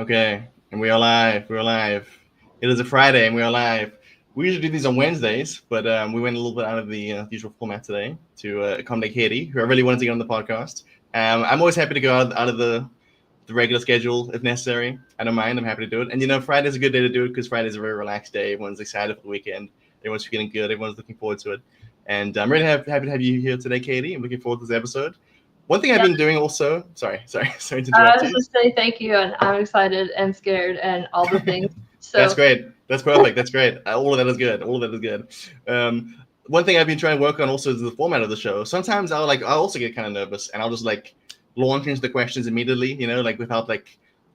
Okay, and we are live. We are live. It is a Friday, and we are live. We usually do these on Wednesdays, but we went a little bit out of the usual format today to accommodate Katie, who I really wanted to get on the podcast. I'm always happy to go out of the regular schedule if necessary. I don't mind. I'm happy to do it. And Friday's a good day to do it because Friday's a very relaxed day. Everyone's excited for the weekend. Everyone's feeling good. Everyone's looking forward to it. And I'm really happy to have you here today, Katie. I'm looking forward to this episode. One thing I've been doing also. Sorry to interrupt I was you. just say thank you, and I'm excited and scared and all the things. So That's great. That's perfect. That's great. All of that is good. One thing I've been trying to work on also is the format of the show. Sometimes I'll also get kind of nervous, and I'll just launch into the questions immediately. Without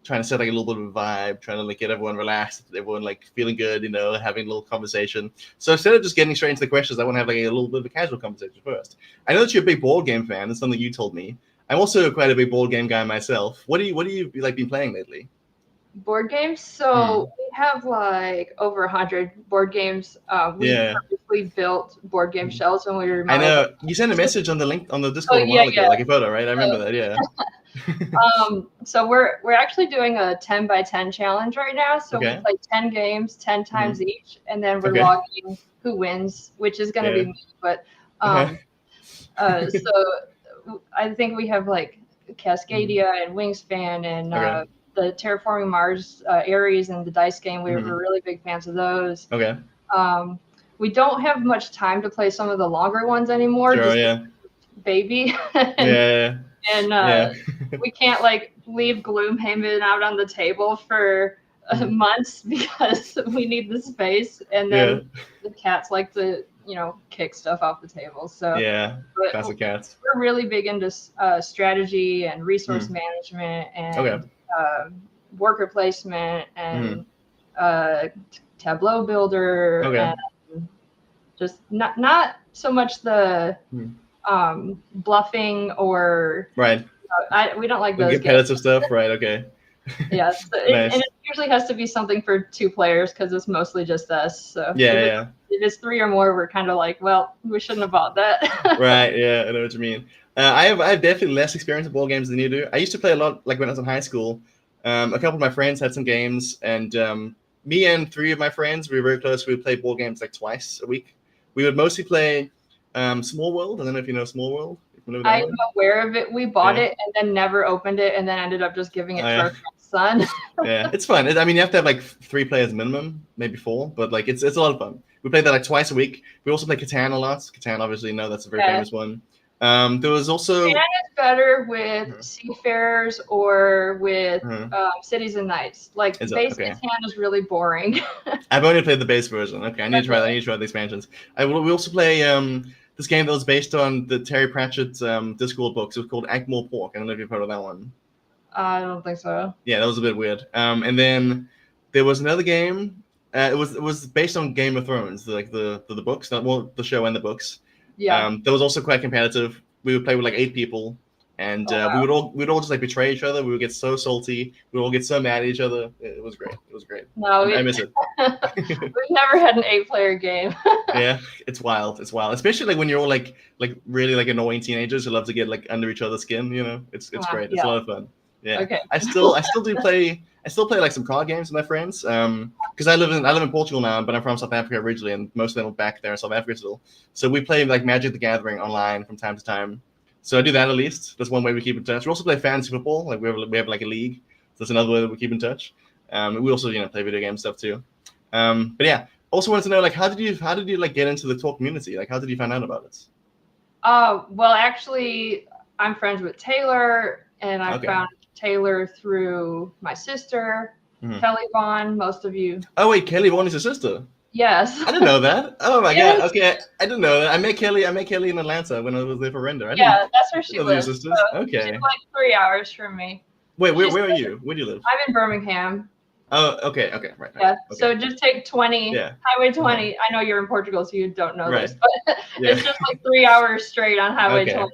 trying to set a little bit of a vibe, trying to get everyone relaxed, everyone feeling good, having a little conversation. So instead of just getting straight into the questions, I want to have a little bit of a casual conversation first. I know that you're a big board game fan. That's something you told me. I'm also quite a big board game guy myself. What do you been playing lately? board games. So we have over 100 board games. We purposely built board game shelves when we were I remodeling. know you sent a message on the link on the Discord a while ago, a photo, right? I remember that. Yeah. So we're actually doing a 10 by 10 challenge right now. So we play 10 games, 10 times each, and then we're logging who wins, which is going to be me. But so I think we have Cascadia and Wingspan and the Terraforming Mars Ares and the dice game. We're really big fans of those. Okay. We don't have much time to play some of the longer ones anymore. Sure, Baby. And we can't leave Gloomhaven out on the table for months because we need the space. And then the cats like to, kick stuff off the table. So classic cats. We're really big into strategy and resource management and worker placement and tableau builder and just not so much the bluffing or we don't like those competitive stuff, right? Okay. Yes, nice. And it usually has to be something for 2 players because it's mostly just us. So if it's 3 or more, we're kind of well, we shouldn't have bought that. Right. Yeah, I know what you mean. I have definitely less experience with board games than you do. I used to play a lot when I was in high school. A couple of my friends had some games, and me and 3 of my friends, we were very close. We would play board games twice a week. We would mostly play Small World. I don't know if you know Small World. I'm aware of it. We bought it and then never opened it, and then ended up just giving it to our son. Yeah, it's fun. I mean, you have to have 3 players minimum, maybe 4, but it's a lot of fun. We play that twice a week. We also play Catan a lot. Catan, obviously, that's a very famous one. There was also Catan is better with Seafarers or with Cities and Knights. Base Catan is really boring. I've only played the base version. Okay, I need to try the expansions. We also play this game that was based on the Terry Pratchett's Discworld books. It was called Act More Pork. I don't know if you've heard of that one. I don't think so. Yeah, that was a bit weird. And then there was another game. It was based on Game of Thrones, the books, the show and the books. Yeah. That was also quite competitive. We would play with 8 people, and we'd all just betray each other. We would get so salty. We would all get so mad at each other. It was great. No, I miss it. We've never had an 8-player game. Yeah, it's wild. Especially when you're all really annoying teenagers who love to get under each other's skin. It's great. It's a lot of fun. Yeah. Okay. I still play some card games with my friends. Because I live in Portugal now, but I'm from South Africa originally, and most of them are back there in South Africa still. So we play Magic the Gathering online from time to time. So I do that at least. That's one way we keep in touch. We also play fantasy football. We have a league. So that's another way that we keep in touch. We also play video game stuff too. But yeah, also wanted to know how did you get into the Tor community? How did you find out about it? Well, actually, I'm friends with Taylor, and I found Taylor through my sister, Kelly Vaughn. Most of you. Oh wait, Kelly Vaughn is your sister. Yes. I didn't know that. Oh my god. Okay, I didn't know that. I met Kelly in Atlanta when I was there for Render. That's where she lives. Your sisters? So okay. She's 3 hours from me. Wait, where are you? Where do you live? I'm in Birmingham. Oh, okay, right. Yeah. Okay. So just take 20, Highway 20. I know you're in Portugal, so you don't know this, but it's just 3 hours straight on Highway 20.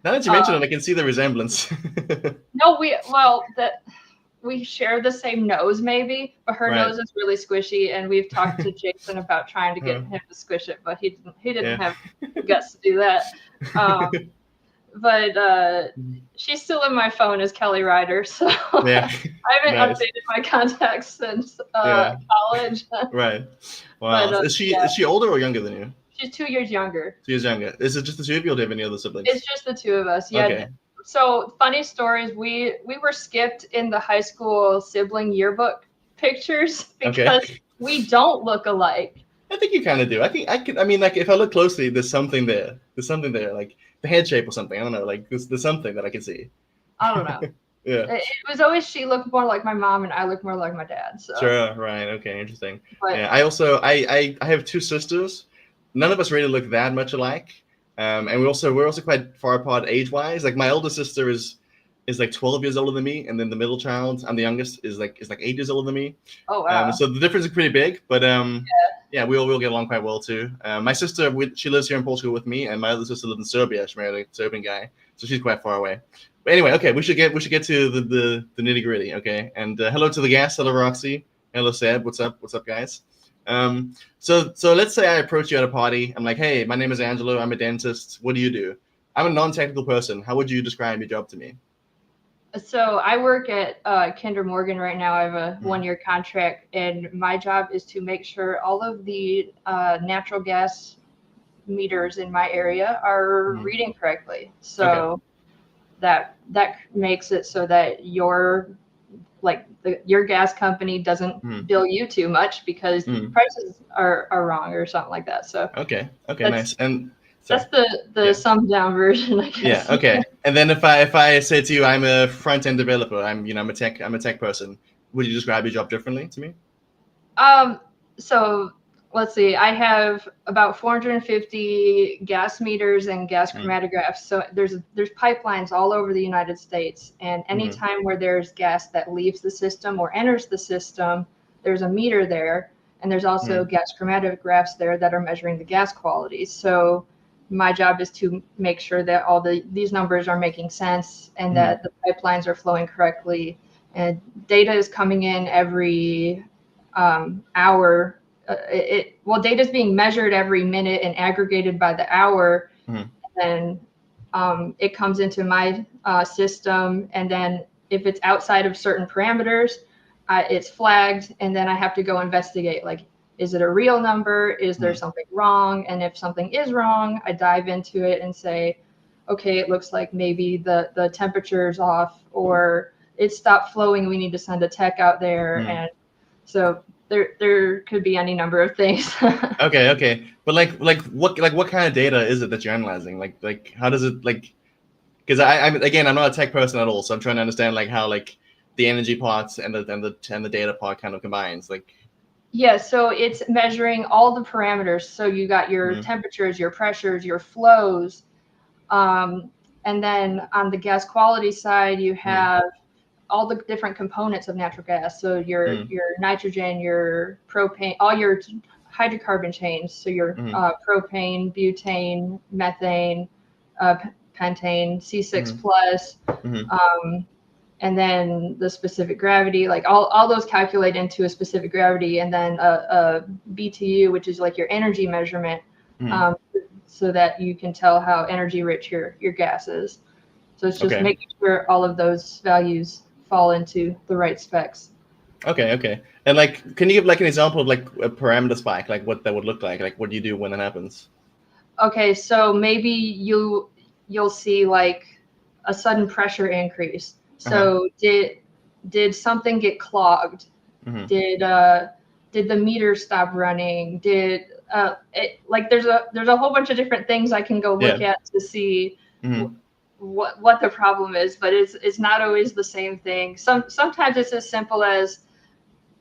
Now that you mention it, I can see the resemblance. No, we share the same nose maybe, but her nose is really squishy, and we've talked to Jason about trying to get him to squish it, but he didn't have the guts to do that. she's still in my phone as Kelly Ryder, so Yeah. I haven't updated my contacts since college. Right. Wow. But, is she older or younger than you? She's 2 years younger. 2 years younger. Is it just the two of you, or do you have any other siblings? It's just the two of us. Yeah. Okay. So funny stories. We were skipped in the high school sibling yearbook pictures because we don't look alike. I think you kind of do. I mean, like, if I look closely, there's something there. There's something there, like the head shape or something. I don't know. Like, there's something that I can see. I don't know. Yeah. It was always she looked more like my mom and I look more like my dad. So. Sure. Right. Okay. Interesting. But, yeah. I also I have two sisters. None of us really look that much alike. And we're also quite far apart age-wise. Like, my older sister is like 12 years older than me, and then the middle child, I'm the youngest, is like 8 years older than me. Oh wow! So the difference is pretty big, but yeah, we all get along quite well too. My sister, she lives here in Portugal with me, and my other sister lives in Serbia. She's married a Serbian guy, so she's quite far away. But anyway, okay, we should get to the nitty gritty. Okay, and hello to the guests. Hello Roxy. Hello Seb. What's up? What's up, guys? So let's say I approach you at a party. I'm like, hey, my name is Angelo. I'm a dentist. What do you do? I'm a non-technical person. How would you describe your job to me? So I work at Kinder Morgan right now. I have a 1-year contract, and my job is to make sure all of the natural gas meters in my area are reading correctly. So that makes it so that your gas company doesn't bill you too much because prices are wrong or something like that. So okay, nice. And that's the summed down version, I guess. Yeah. Okay. And then if I say to you, I'm a front end developer, I'm a tech person, would you describe your job differently to me? So let's see. I have about 450 gas meters and gas chromatographs. So there's pipelines all over the United States, and anytime where there's gas that leaves the system or enters the system, there's a meter there, and there's also gas chromatographs there that are measuring the gas quality. So my job is to make sure that all these numbers are making sense and that the pipelines are flowing correctly, and data is coming in every hour. Data is being measured every minute and aggregated by the hour. And it comes into my system, and then if it's outside of certain parameters, it's flagged, and then I have to go investigate, like, is it a real number? Is there something wrong? And if something is wrong, I dive into it and say, okay, it looks like maybe the temperature's off, or it stopped flowing. We need to send a tech out there. And so there could be any number of things. Okay. But what kind of data is it that you're analyzing? Like how does it, like, because I'm not a tech person at all, so I'm trying to understand like how like the energy parts and the data part kind of combines, like. Yeah, so it's measuring all the parameters. So you got your temperatures, your pressures, your flows. And then on the gas quality side, you have all the different components of natural gas. So your nitrogen, your propane, all your hydrocarbon chains. So your propane, butane, methane, pentane, C6 plus. And then the specific gravity, like all those calculate into a specific gravity, and then a BTU, which is like your energy measurement, so that you can tell how energy rich your gas is. So it's just making sure all of those values fall into the right specs. Okay. And like, can you give like an example of like a parameter spike, like what that would look like? Like, what do you do when that happens? Okay, so maybe you'll see like a sudden pressure increase. So did something get clogged? Did the meter stop running? Did like there's a whole bunch of different things I can go look at to see what the problem is, but it's not always the same thing. Sometimes it's as simple as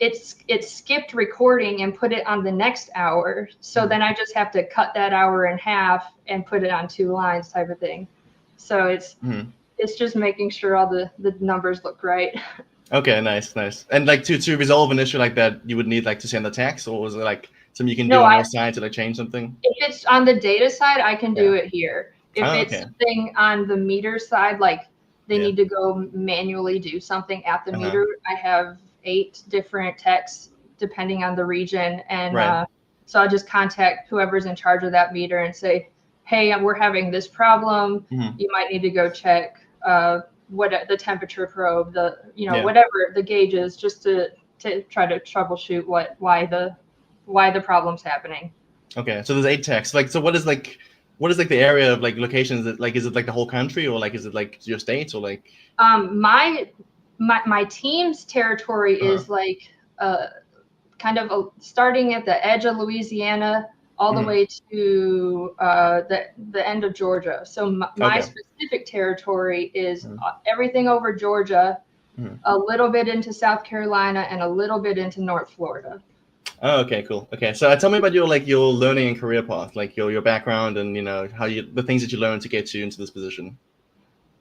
it skipped recording and put it on the next hour. So then I just have to cut that hour in half and put it on 2 lines, type of thing. So it's just making sure all the numbers look right. Okay, nice. And like to resolve an issue like that, you would need like to send the text, or was it like something you can do on your side to like change something? If it's on the data side, I can do it here. If it's something on the meter side, like they need to go manually do something at the meter, I have 8 different techs depending on the region, and so I'll just contact whoever's in charge of that meter and say, hey, we're having this problem. Mm-hmm. You might need to go check what the temperature probe, whatever the gauge is, just to try to troubleshoot why the problem's happening. Okay, so there's 8 techs. Like, so what is the area of like locations? Is it like the whole country, or like is it like your states, or like? My team's territory is like kind of starting at the edge of Louisiana all the way to the end of Georgia. So my specific territory is everything over Georgia, a little bit into South Carolina, and a little bit into North Florida. Oh, okay, cool. Okay, so tell me about your learning and career path, like your background, and how the things that you learned to get you into this position.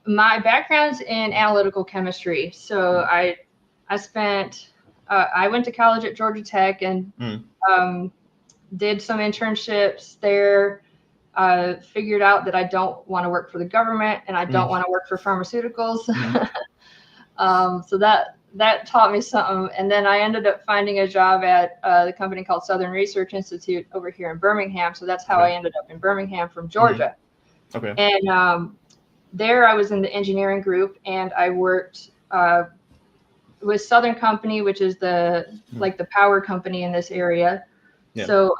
My background's in analytical chemistry, so I went to college at Georgia Tech and did some internships there. Figured out that I don't want to work for the government and I don't want to work for pharmaceuticals. So that taught me something. And then I ended up finding a job at the company called Southern Research Institute over here in Birmingham. So that's how I ended up in Birmingham from Georgia. Okay. And there I was in the engineering group, and I worked with Southern Company, which is the power company in this area. Yeah. So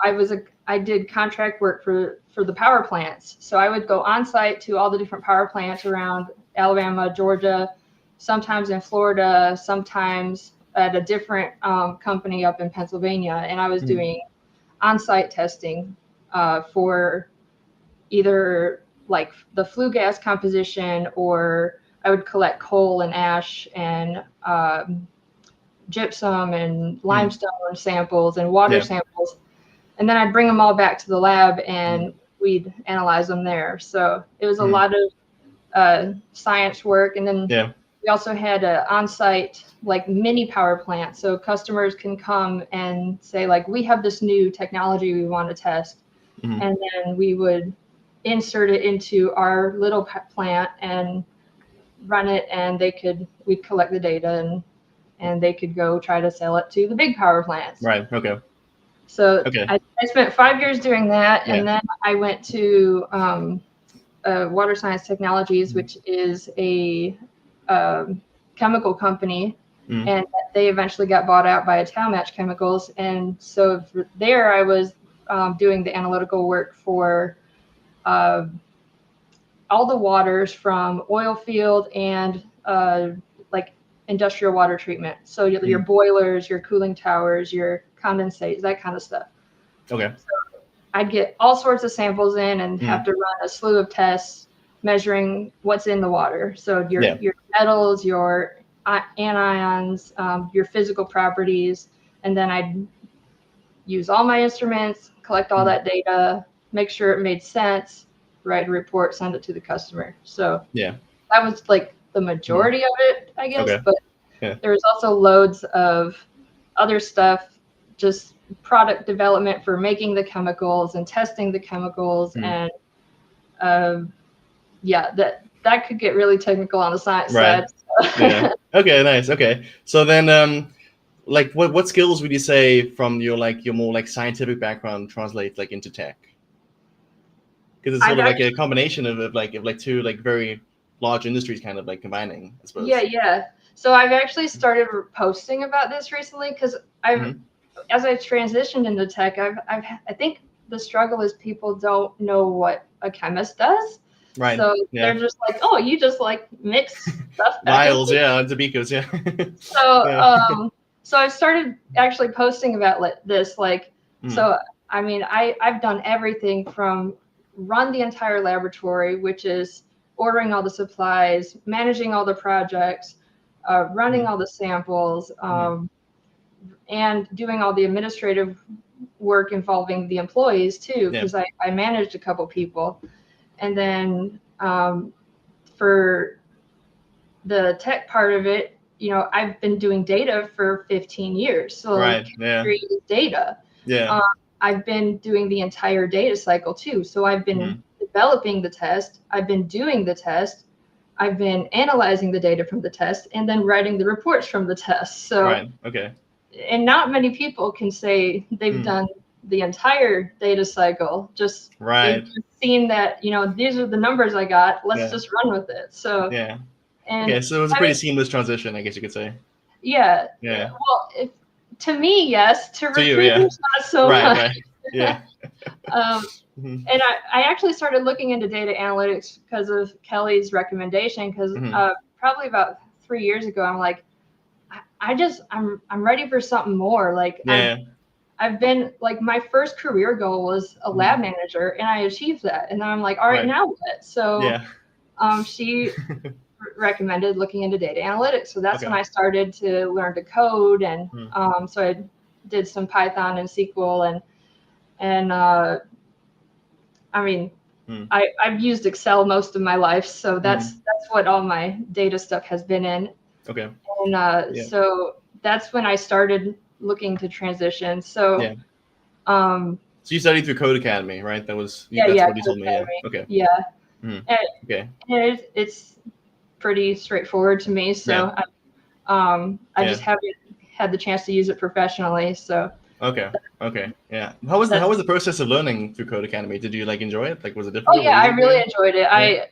I did contract work for the power plants. So I would go on site to all the different power plants around Alabama, Georgia, sometimes in Florida, sometimes at a different company up in Pennsylvania. And I was doing on-site testing for either like the flue gas composition, or I would collect coal and ash and gypsum and limestone samples and water samples. And then I'd bring them all back to the lab and we'd analyze them there. So it was a lot of science work. And then we also had an on-site like mini power plant. So customers can come and say like, we have this new technology we want to test. And then we would insert it into our little plant and run it, and we'd collect the data and they could go try to sell it to the big power plants. Right. Okay. So I spent 5 years doing that, and then I went to Water Science Technologies, which is a chemical company, and they eventually got bought out by Italmatch Chemicals. And so there I was doing the analytical work for all the waters from oil field and like industrial water treatment. So your boilers, your cooling towers, your condensates, that kind of stuff. Okay. So I'd get all sorts of samples in and have to run a slew of tests measuring what's in the water. So your metals, your anions, your physical properties, and then I'd use all my instruments, collect all that data, make sure it made sense, write a report, send it to the customer. So that was like the majority of it, I guess. Okay. But there was also loads of other stuff, just product development for making the chemicals and testing the chemicals. And that could get really technical on the science side. So. Okay, nice. Okay. So then like what skills would you say from your more like scientific background translate like into tech? Because it's sort of like a combination of two like very large industries kind of like combining, I suppose. Yeah. So I've actually started posting about this recently because as I transitioned into tech, I think the struggle is people don't know what a chemist does. Right. So they're just like, oh, you just like mix stuff. Vials, Tabicos, So I started actually posting about this, so I mean, I've done everything from run the entire laboratory, which is ordering all the supplies, managing all the projects, running all the samples, and doing all the administrative work involving the employees too, because I managed a couple people. And then for the tech part of it, I've been doing data for 15 years. So data. Yeah. I've been doing the entire data cycle too. So I've been developing the test. I've been doing the test. I've been analyzing the data from the test and then writing the reports from the test. So, and not many people can say they've done the entire data cycle. Just seeing that, these are the numbers I got. Let's just run with it. So okay, so it was a pretty seamless transition, I guess you could say. Yeah. Well, to me, yes. To recruiters, not so much. Right. Yeah. And I actually started looking into data analytics because of Kelly's recommendation. Because probably about 3 years ago, I'm like, I'm ready for something more. Like I've been like, my first career goal was a lab manager, and I achieved that. And then I'm like, all right, now what? So she recommended looking into data analytics. So that's when I started to learn to code, and so I did some Python and SQL, and I mean, I've used Excel most of my life, so that's what all my data stuff has been in. Okay. And so that's when I started looking to transition. So so you studied through Code Academy, right? That's what you told me. Yeah. Okay. Yeah. Okay. And it's pretty straightforward to me. So I just haven't had the chance to use it professionally. So Okay. Yeah. How was the process of learning through Code Academy? Did you enjoy it? Was it difficult? Oh yeah, I really enjoyed it. I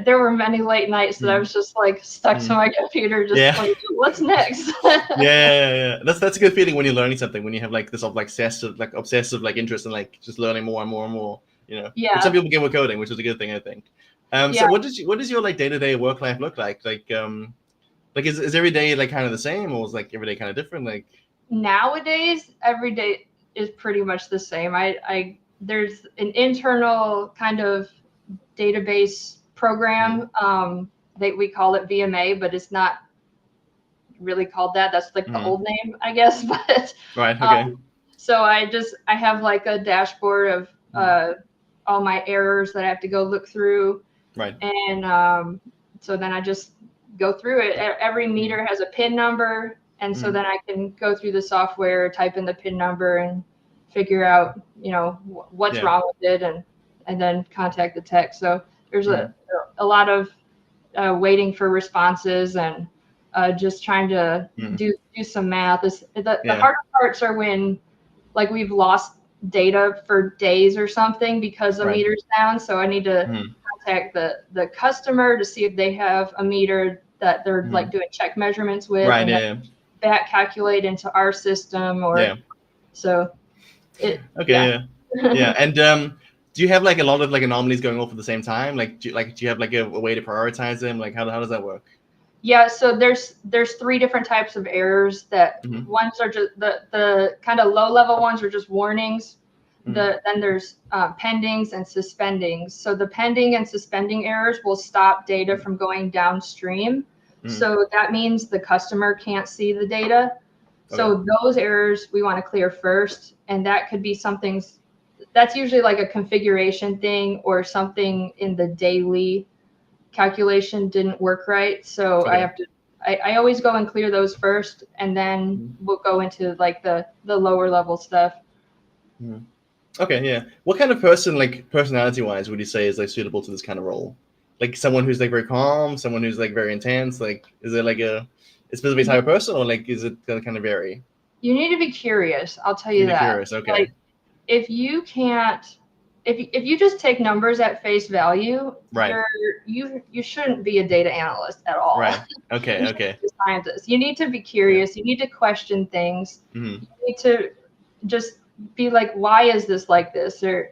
there were many late nights that I was just stuck to my computer, just what's next? Yeah. That's a good feeling when you're learning something, when you have this sort of obsessive interest in just learning more and more and more. Yeah. Which some people get with coding, which is a good thing, I think. So what does your day-to-day work life look like? Is every day kind of the same, or is every day kind of different? Nowadays, every day is pretty much the same. There's an internal kind of database program that we call it VMA, but it's not really called that. That's the old name, I guess. But right. Okay. So I have a dashboard of all my errors that I have to go look through. Right. And so then I just go through it. Every meter has a PIN number. And so then I can go through the software, type in the PIN number, and figure out, what's wrong with it, and then contact the tech. So there's a lot of waiting for responses, and just trying to do some math. The harder parts are when we've lost data for days or something because a meter's down. So I need to contact the customer to see if they have a meter that they're doing check measurements with. Right. And back calculate into our system, or so it. Okay. Yeah. And do you have a lot of anomalies going off at the same time? Do you have a way to prioritize them? How does that work? Yeah, so there's 3 different types of errors. That ones are just the kind of low level ones are just warnings. Then there's pendings and suspendings. So the pending and suspending errors will stop data from going downstream. So that means the customer can't see the data. So those errors we want to clear first, and that could be something that's usually a configuration thing, or something in the daily calculation didn't work right. So I always go and clear those first, and then we'll go into the lower level stuff. Okay, yeah. What kind of person, personality wise, would you say is suitable to this kind of role? Someone who's very calm, someone who's very intense. Is it a specific type of person, or is it gonna kind of vary? You need to be curious. I'll tell you that. Curious, okay. If you can't, if you just take numbers at face value, right, you shouldn't be a data analyst at all. Right. Okay. Okay. A scientist. You need to be curious. You need to question things. You need to just be why is this like this? Or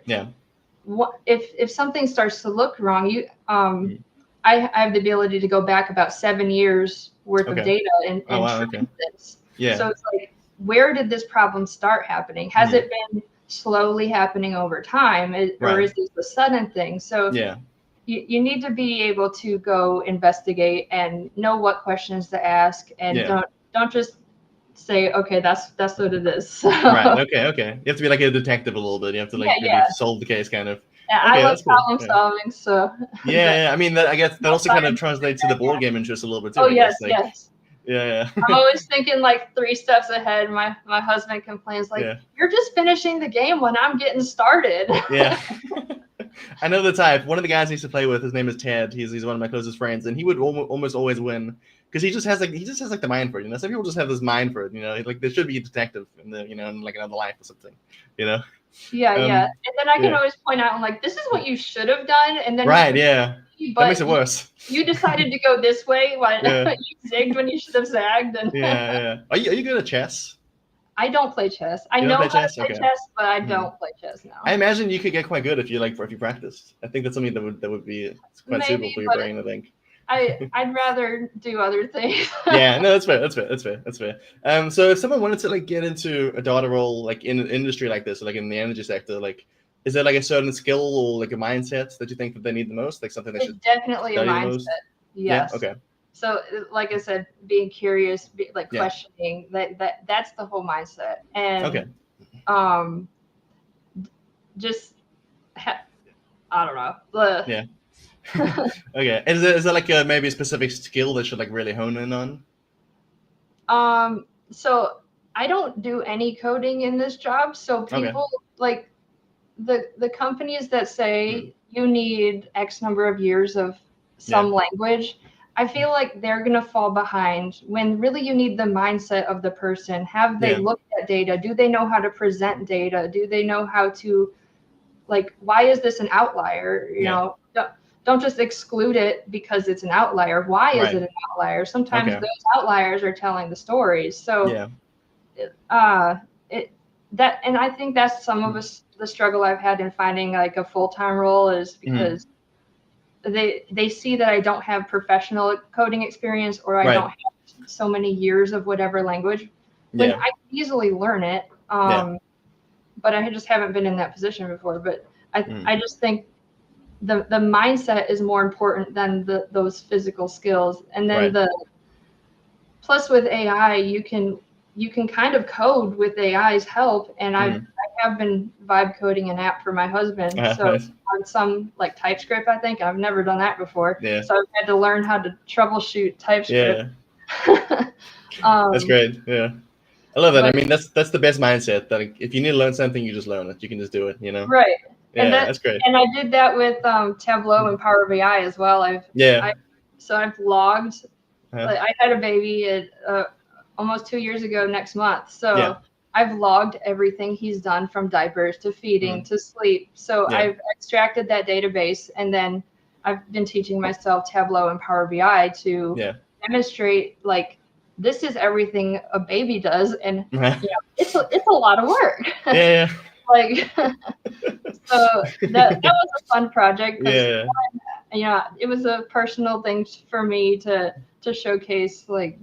what if something starts to look wrong, I have the ability to go back about 7 years worth of data and track this. Yeah. So it's where did this problem start happening? Has it been slowly happening over time, or is this a sudden thing? So you need to be able to go investigate and know what questions to ask, and don't just say, okay, that's what it is. So, right. Okay. You have to be a detective a little bit. You have to maybe solve the case, kind of. Yeah, I love problem solving. So I mean, I guess that also kind of translates to the board game interest a little bit too. Oh yes, yes. Yeah. I'm always thinking 3 steps ahead. My husband complains you're just finishing the game when I'm getting started. Yeah. I know the type. One of the guys I used to play with, his name is Ted. He's one of my closest friends, and he would almost always win because he just has like the mind for it. Some people just have this mind for it. Like there should be a detective in the in like another life or something. Yeah, yeah. And then I can always point out, like, this is what you should have done, and then right, yeah, but that makes it worse. You decided to go this way while you zigged when you should have zagged. And yeah. Are you good at chess? I don't play chess. I know how to play chess, but I don't play chess now. I imagine you could get quite good if you practiced. I think that's something that would be quite suitable for your brain. I think. I'd rather do other things. Yeah, no, that's fair. So if someone wanted to like get into a data role like in an industry like this, like in the energy sector, like is there like a certain skill or like a mindset that you think that they need the most? Like something they should definitely a mindset. Yes. Yeah. Okay. So, like I said, being curious, questioning, that's the whole mindset. And I don't know. Yeah. Okay. Is there like maybe a specific skill that should like really hone in on? So I don't do any coding in this job. So people like the companies that say you need X number of years of some language, I feel like they're going to fall behind when really you need the mindset of the person. Have they looked at data? Do they know how to present data? Do they know how to, like, why is this an outlier? You know, don't just exclude it because it's an outlier. Why is it an outlier? Sometimes those outliers are telling the stories. So, and I think that's some of the struggle I've had in finding like a full-time role is because they see that I don't have professional coding experience or I don't have so many years of whatever language. When I can easily learn it, but I just haven't been in that position before. But I just think the mindset is more important than those physical skills. And then plus with AI, you can kind of code with AI's help. And I have been vibe coding an app for my husband. So on some like TypeScript, I think. I've never done that before. Yeah. So I've had to learn how to troubleshoot TypeScript. Yeah. That's great. Yeah. I love that. I mean, that's the best mindset. That if you need to learn something, you just learn it. You can just do it, Right. Yeah, and that's great. And I did that with Tableau and Power BI as well. So I've logged. I had a baby at almost 2 years ago next month. So I've logged everything he's done from diapers to feeding to sleep. So I've extracted that database, and then I've been teaching myself Tableau and Power BI to demonstrate like this is everything a baby does, and it's a lot of work. Yeah. Like so that was a fun project because it was a personal thing for me to showcase like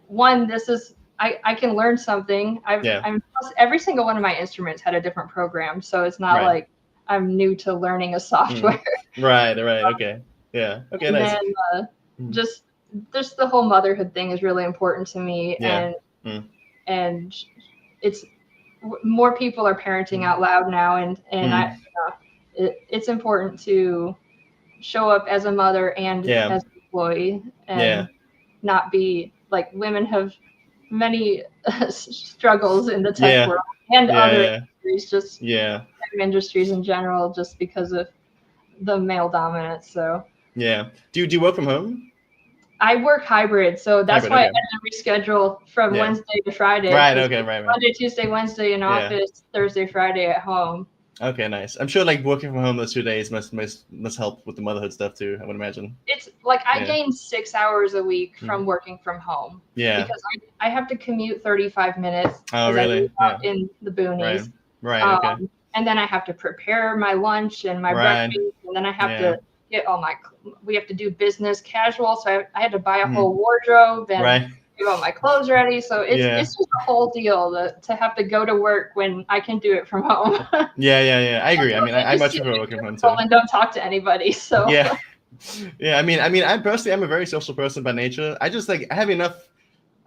one, this is I can learn something. Every single one of my instruments had a different program, so it's not like I'm new to learning a software. Right. Okay. Yeah. Okay. And nice. Then just the whole motherhood thing is really important to me, and it's more people are parenting out loud now, and it's important to show up as a mother and as an employee, and not be like women have many struggles in the tech world and other industries, just industries in general, just because of the male dominance. So do you work from home? I work hybrid, so that's why I had to reschedule from Wednesday to Friday. Right. Okay. Right. Monday, Tuesday, Wednesday in office, Thursday, Friday at home. Okay, nice. I'm sure like working from home those 2 days must help with the motherhood stuff too, I would imagine. It's like I gain 6 hours a week from working from home. Yeah. Because I have to commute 35 minutes. Oh, really? In the boonies. Right. Okay. And then I have to prepare my lunch and my breakfast, and then I have to get we have to do business casual, so I had to buy a whole wardrobe and get all my clothes ready. So it's just a whole deal to have to go to work when I can do it from home. Yeah. I agree. I mean, I much prefer working from home too. And don't talk to anybody. So yeah. I mean, I personally, I'm a very social person by nature. I just like I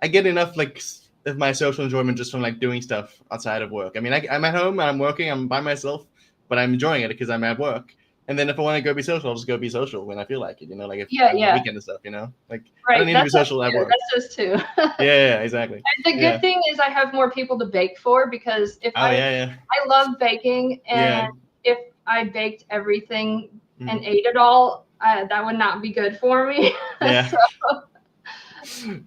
get enough like of my social enjoyment just from like doing stuff outside of work. I mean, I'm at home and I'm working, I'm by myself, but I'm enjoying it because I'm at work. And then if I want to go be social, I'll just go be social when I feel like it, like if weekend and stuff, like I don't need to be social at work. That's just too. Yeah, exactly. And the good thing is I have more people to bake for, because if I love baking, and if I baked everything and ate it all, that would not be good for me. Yeah.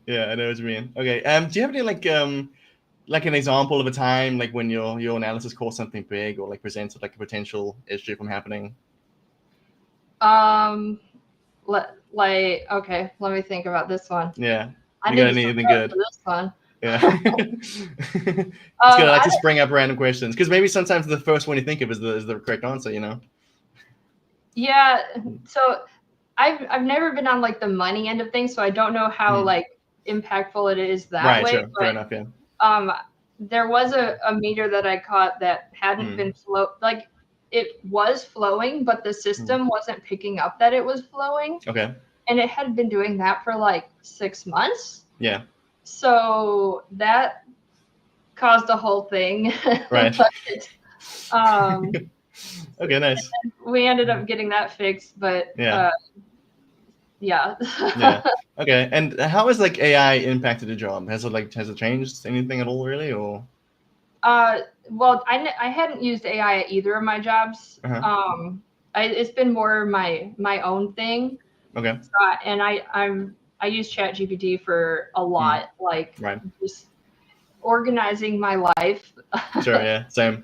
Yeah, I know what you mean. Okay. Do you have any like an example of a time like when your analysis caused something big or like presented like a potential issue from happening? Okay, let me think about this one. Yeah. I You need got to anything good? for this one. Yeah. It's gonna like to spring up random questions because maybe sometimes the first one you think of is the correct answer, you know? Yeah. So I've never been on like the money end of things, so I don't know how like impactful it is that way. Sure. But, fair enough, yeah. There was a meter that I caught that hadn't been like it was flowing, but the system wasn't picking up that it was flowing. Okay. And it had been doing that for like 6 months. Yeah. So that caused a whole thing. Right. Okay, nice. We ended up getting that fixed, but yeah. Yeah. Okay. And how has like AI impacted the job? Has it changed anything at all, really, or? Well, I hadn't used AI at either of my jobs. It's been more my own thing. Okay. And I use ChatGPT for a lot, like just organizing my life. Sure. Yeah. Same.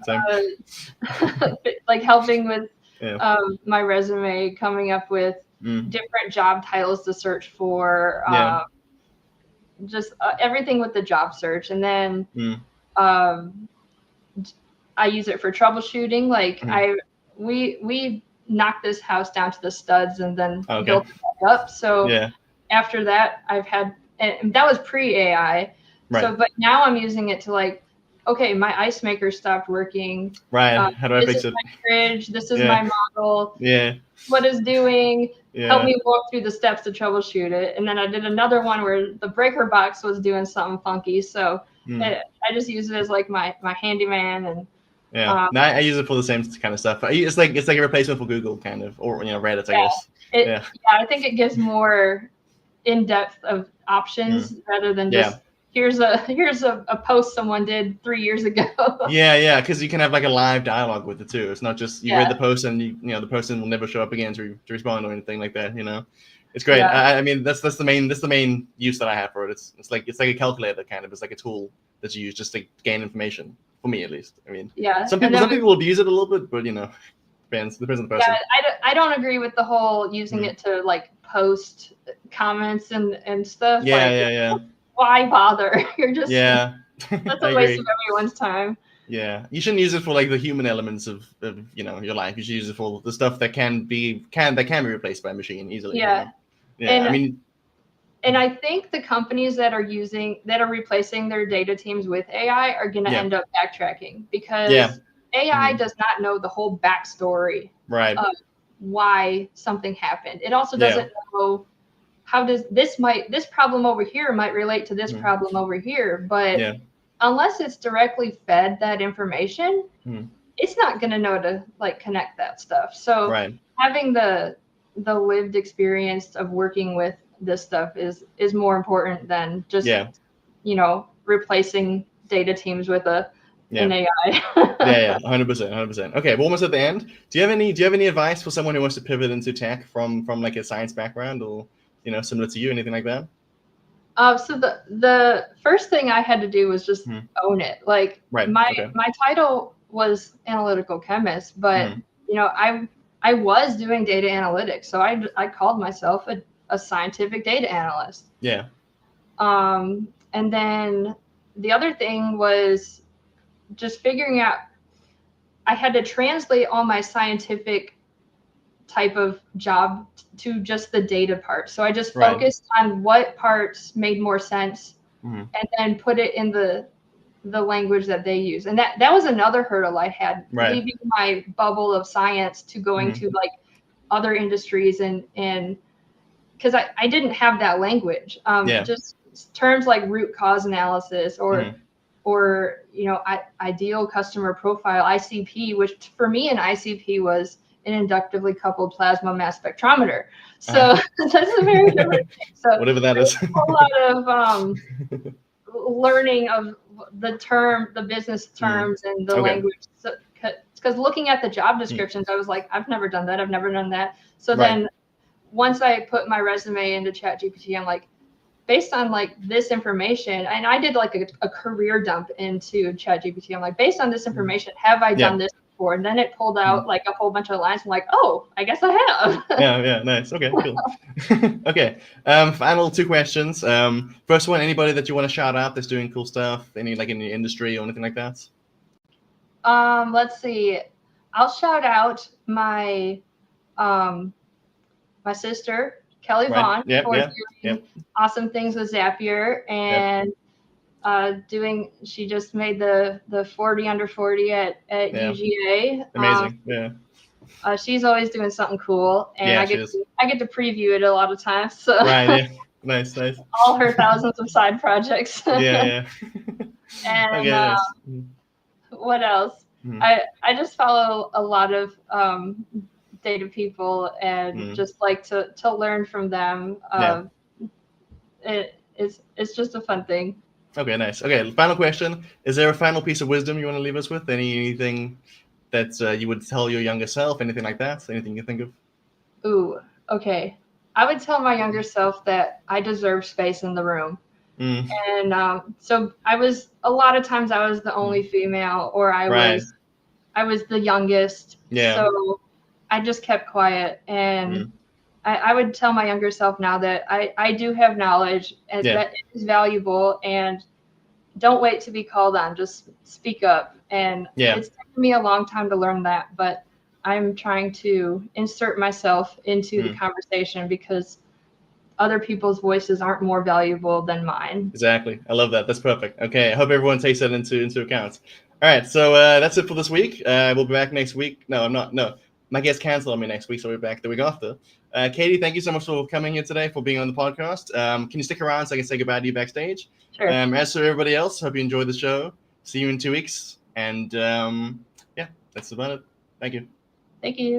Like helping with my resume, coming up with different job titles to search for. Just everything with the job search, and then I use it for troubleshooting. Like we knocked this house down to the studs and then built it back up. So after that, I've had, and that was pre-AI. Right. So, but now I'm using it to like, okay, my ice maker stopped working. Right. How do I fix it? This is my fridge. This is my model. Yeah. What is doing? Help me walk through the steps to troubleshoot it. And then I did another one where the breaker box was doing something funky. So I just use it as like my handyman. And no, I use it for the same kind of stuff. It's like a replacement for Google, kind of, or Reddit, I guess. I think it gives more in depth of options rather than just here's a post someone did 3 years ago. Yeah, because you can have like a live dialogue with it too. It's not just you read the post and the person will never show up again to respond or anything like that. It's great. I mean that's the main use that I have for it. It's like a calculator kind of. It's like a tool that you use just to gain information. For me, at least. I mean, some people will abuse it a little bit, but depends on the person. Yeah, I don't agree with the whole using it to like post comments and stuff. Yeah. Why bother? You're just that's a waste of everyone's time. Yeah, you shouldn't use it for like the human elements of your life. You should use it for the stuff that can be replaced by a machine easily. Yeah. And I think the companies that are replacing their data teams with AI are going to end up backtracking because AI does not know the whole backstory of why something happened. It also doesn't know how does this problem over here might relate to this problem over here. But unless it's directly fed that information, it's not going to know to like connect that stuff. So having the lived experience of working with this stuff is more important than just replacing data teams with an AI. 100%. Okay, we're almost at the end. Do you have any advice for someone who wants to pivot into tech from like a science background or similar to you, anything like that? So the first thing I had to do was just own it. Like my title was analytical chemist, but I was doing data analytics, so I called myself a scientific data analyst. Yeah. And then the other thing was just figuring out, I had to translate all my scientific type of job to just the data part. So I just focused on what parts made more sense and then put it in the language that they use. And that was another hurdle I had, leaving my bubble of science to going to like other industries and because I didn't have that language. Just terms like root cause analysis or ideal customer profile, ICP, which for me an ICP was an inductively coupled plasma mass spectrometer. So that's a very different thing. So whatever that is. A whole lot of learning of the business terms and the language. because looking at the job descriptions, I was like, I've never done that. I've never done that. So then once I put my resume into ChatGPT, I'm like, based on like this information, and I did like a career dump into ChatGPT. I'm like, based on this information, have I done this before? And then it pulled out like a whole bunch of lines. I'm like, oh, I guess I have. Yeah, nice. Okay, cool. Okay, final 2 questions. First one, anybody that you want to shout out that's doing cool stuff, any like in the industry or anything like that? Let's see. I'll shout out my my sister, Kelly Vaughn, for doing awesome things with Zapier and she just made the 40 under 40 at UGA. Amazing. She's always doing something cool, and I get to preview it a lot of times. So Nice. All her thousands of side projects. And nice. What else? I just follow a lot of data people and just like to learn from them. It's just a fun thing. Okay, nice. Okay, final question. Is there a final piece of wisdom you want to leave us with? Anything that you would tell your younger self? Anything like that? Anything you think of? Ooh, okay. I would tell my younger self that I deserve space in the room. And so a lot of times I was the only female, or I was the youngest. So I just kept quiet. And I would tell my younger self now that I do have knowledge and that it is valuable, and don't wait to be called on. Just speak up. And it's taken me a long time to learn that, but I'm trying to insert myself into the conversation because other people's voices aren't more valuable than mine. Exactly. I love that. That's perfect. Okay. I hope everyone takes that into account. All right. So that's it for this week. We'll be back next week. No, I'm not. No, my guest canceled on me next week, so we're back the week after. Katie, thank you so much for coming here today, for being on the podcast. Can you stick around so I can say goodbye to you backstage? Sure. As for everybody else, hope you enjoyed the show. See you in 2 weeks. And that's about it. Thank you. Thank you.